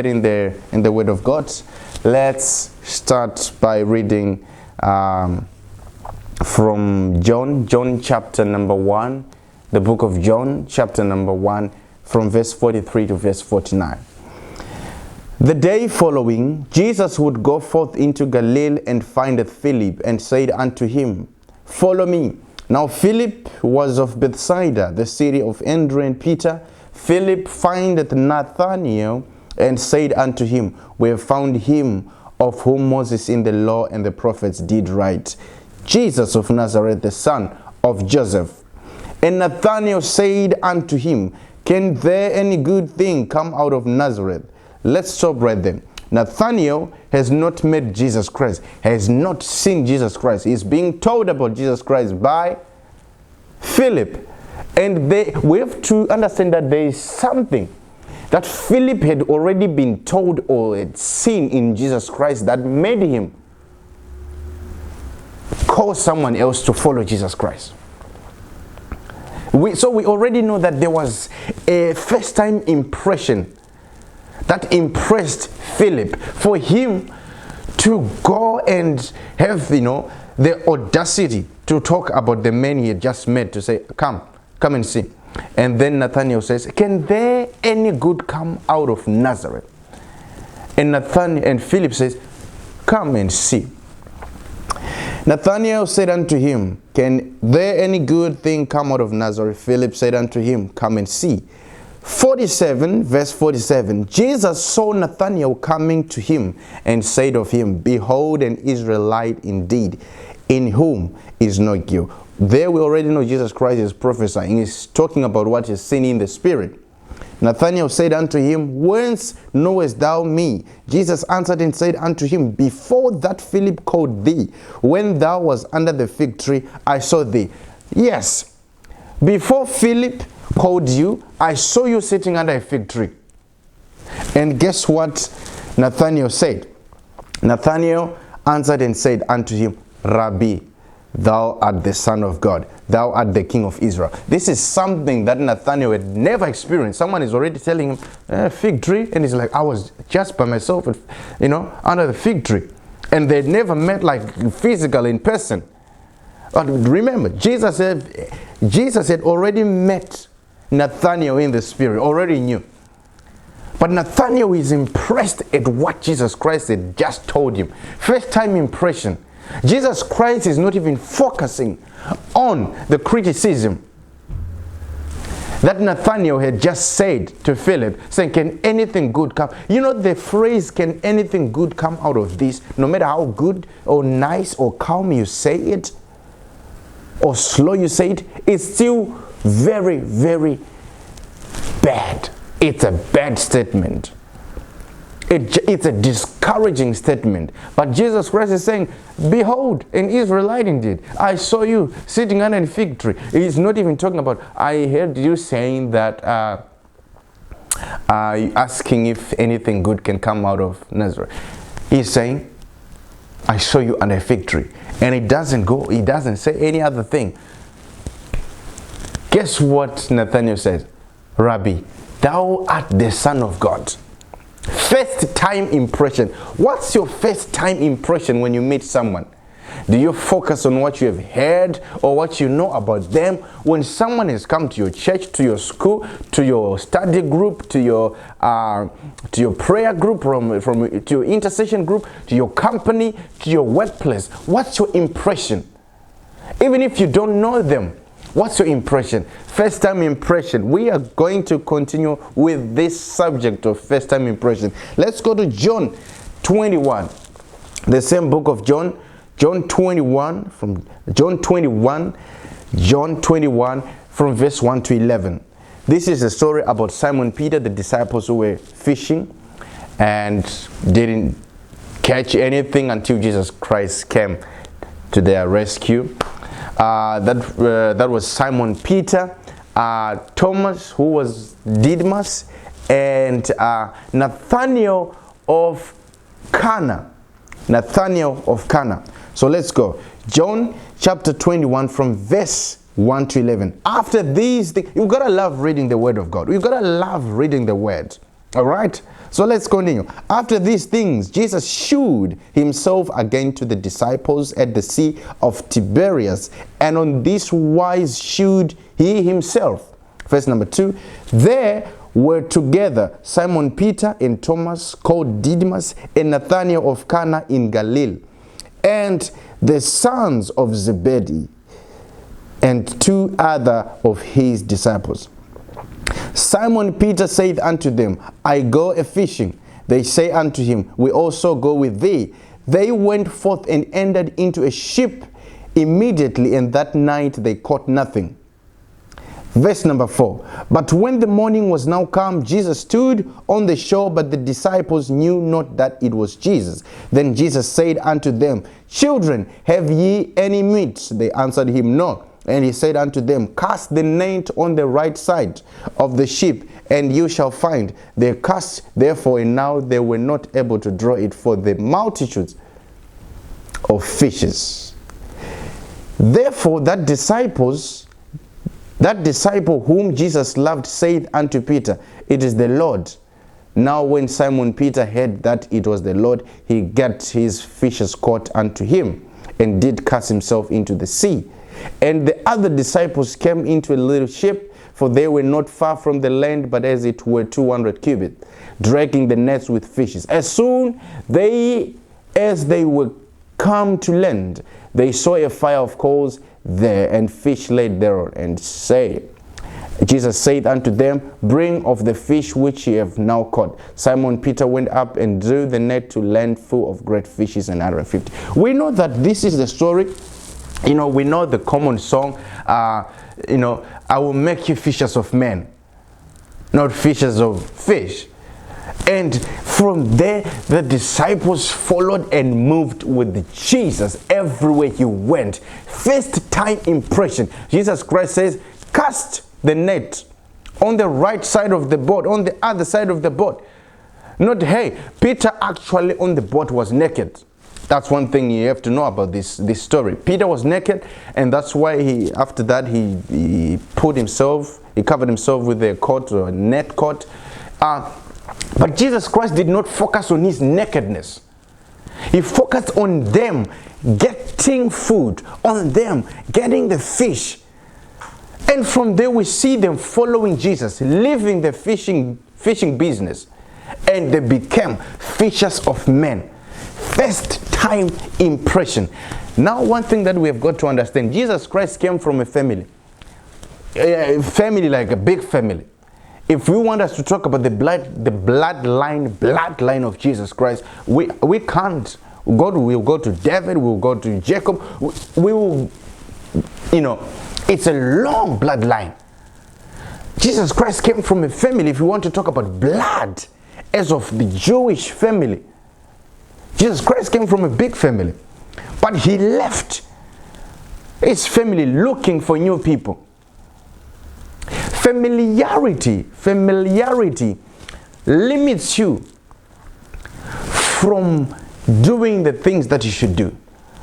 in the Word of God. Let's start by reading from John chapter number 1, the book of John chapter number 1, from verse 43 to verse 49. The day following, Jesus would go forth into Galilee and findeth Philip, and said unto him, Follow me. Now Philip was of Bethsaida, the city of Andrew and Peter. Philip findeth Nathanael, and said unto him, We have found him of whom Moses in the law and the prophets did write, Jesus of Nazareth, the son of Joseph. And Nathanael said unto him, Can there any good thing come out of Nazareth? Let's stop right there. Nathanael has not met Jesus Christ, has not seen Jesus Christ. He's being told about Jesus Christ by Philip. And we have to understand that there is something that Philip had already been told or had seen in Jesus Christ that made him call someone else to follow Jesus Christ. So we already know that there was a first-time impression that impressed Philip for him to go and have, the audacity to talk about the man he had just met, to say, come and see. And then Nathanael says, Can there any good come out of Nazareth? And Philip says, Come and see. Nathanael said unto him, Can there any good thing come out of Nazareth? Philip said unto him, Come and see. 47, verse 47, Jesus saw Nathanael coming to him and said of him, Behold, an Israelite indeed, in whom is no guilt. There we already know Jesus Christ is prophesying. He's talking about what he's seen in the Spirit. Nathanael said unto him, Whence knowest thou me? Jesus answered and said unto him, Before that Philip called thee, when thou was under the fig tree, I saw thee. Yes, before Philip called you, I saw you sitting under a fig tree. And guess what Nathanael said? Nathanael answered and said unto him, Rabbi, thou art the Son of God. Thou art the King of Israel. This is something that Nathanael had never experienced. Someone is already telling him, fig tree. And he's like, I was just by myself, under the fig tree. And they'd never met like physically in person. But remember, Jesus had already met Nathanael in the Spirit, already knew. But Nathanael is impressed at what Jesus Christ had just told him. First time impression. Jesus Christ is not even focusing on the criticism that Nathanael had just said to Philip, saying, Can anything good come? The phrase, can anything good come out of this? No matter how good or nice or calm you say it, or slow you say it, it's still very, very bad. It's a bad statement. It's a discouraging statement. But Jesus Christ is saying, Behold, an Israelite indeed. I saw you sitting under a fig tree. He's not even talking about, I heard you saying that, asking if anything good can come out of Nazareth. He's saying, I saw you under a fig tree. And he doesn't say any other thing. Guess what Nathanael says? Rabbi, thou art the Son of God. First time impression. What's your first time impression when you meet someone? Do you focus on what you have heard or what you know about them? When someone has come to your church, to your school, to your study group, to your prayer group, to your intercession group, to your company, to your workplace, what's your impression? Even if you don't know them, what's your impression? First time impression. We are going to continue with this subject of first time impression. Let's go to John 21. The same book of John 21 from verse 1 to 11. This is a story about Simon Peter, the disciples who were fishing and didn't catch anything until Jesus Christ came to their rescue. That was Simon Peter, Thomas, who was Didymus, and Nathanael of Cana. So let's go. John chapter 21 from verse 1 to 11. After these things, you've got to love reading the Word of God. You've got to love reading the Word. All right. So let's continue. After these things, Jesus showed himself again to the disciples at the Sea of Tiberias, and on this wise shewed he himself. Verse number 2. There were together Simon Peter and Thomas called Didymus, and Nathanael of Cana in Galilee, and the sons of Zebedee, and 2 other of his disciples. Simon Peter said unto them, I go a-fishing. They say unto him, we also go with thee. They went forth and entered into a ship immediately, and that night they caught nothing. Verse number 4. But when the morning was now come, Jesus stood on the shore, but the disciples knew not that it was Jesus. Then Jesus said unto them, Children, have ye any meat? They answered him, No. And he said unto them, Cast the net on the right side of the ship, and you shall find. They cast therefore, and now they were not able to draw it for the multitudes of fishes. Therefore that disciple whom Jesus loved said unto Peter, It is the Lord. Now when Simon Peter heard that it was the Lord, he gat his fishes caught unto him, and did cast himself into the sea. And the other disciples came into a little ship, for they were not far from the land, but as it were 200 cubits, dragging the nets with fishes. As soon as they were come to land, they saw a fire of coals there, and fish laid thereon. And Jesus said unto them, Bring of the fish which ye have now caught. Simon Peter went up and drew the net to land full of great fishes, and 150. We know that this is the story. You know, we know the common song, I will make you fishers of men, not fishers of fish. And from there, the disciples followed and moved with Jesus everywhere he went. First time impression. Jesus Christ says, cast the net on the right side of the boat, on the other side of the boat. Not, hey, Peter actually on the boat was naked. That's one thing you have to know about this story. Peter was naked, and that's why after that he covered himself with a coat or a net coat. But Jesus Christ did not focus on his nakedness. He focused on them getting food, on them getting the fish. And from there we see them following Jesus, leaving the fishing business, and they became fishers of men. First time impression. Now one thing that we have got to understand, Jesus Christ came from a family like a big family. If we want us to talk about the bloodline of Jesus Christ, we can't. God will go to David, we'll go to Jacob, we will, it's a long bloodline. Jesus Christ came from a family. If you want to talk about blood as of the Jewish family, Jesus Christ came from a big family, but he left his family looking for new people. Familiarity limits you from doing the things that you should do,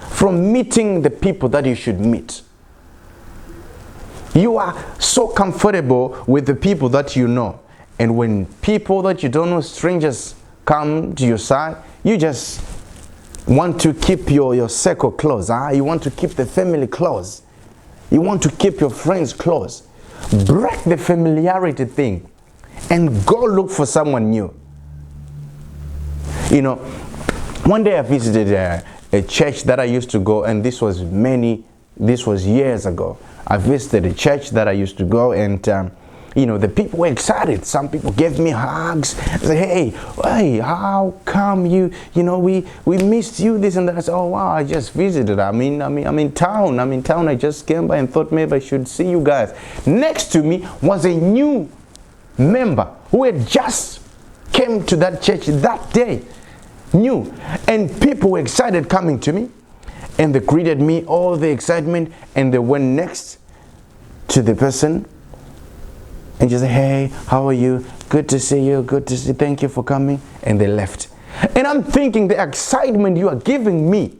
from meeting the people that you should meet. You are so comfortable with the people that you know, and when people that you don't know, strangers, come to your side, you just want to keep your circle close. You want to keep the family close. You want to keep your friends close. Break the familiarity thing and go look for someone new. One day I visited a church that I used to go, and this was years ago. I visited a church that I used to go, and the people were excited. Some people gave me hugs. They said, hey, how come we missed you, this and that. I said, oh wow, I just visited. I'm in town. I just came by and thought maybe I should see you guys. Next to me was a new member who had just came to that church that day. New. And people were excited coming to me, and they greeted me, all the excitement, and they went next to the person and just said, hey, how are you? Good to see you. Good to see you. Thank you for coming. And they left. And I'm thinking the excitement you are giving me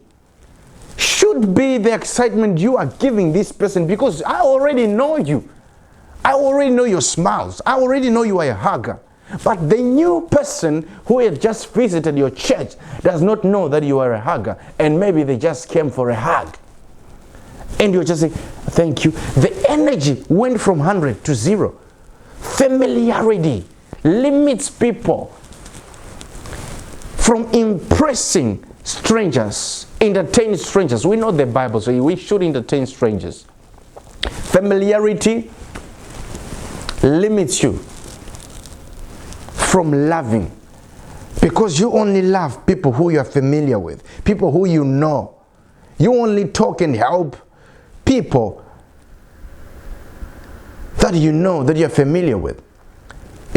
should be the excitement you are giving this person, because I already know you. I already know your smiles. I already know you are a hugger. But the new person who had just visited your church does not know that you are a hugger, and maybe they just came for a hug. And you're just saying, thank you. The energy went from 100 to 0. Familiarity limits people from impressing strangers, entertain strangers. We know the Bible, so we should entertain strangers. Familiarity limits you from loving, because you only love people who you are familiar with, people who you know. You only talk and help people that you know, that you're familiar with.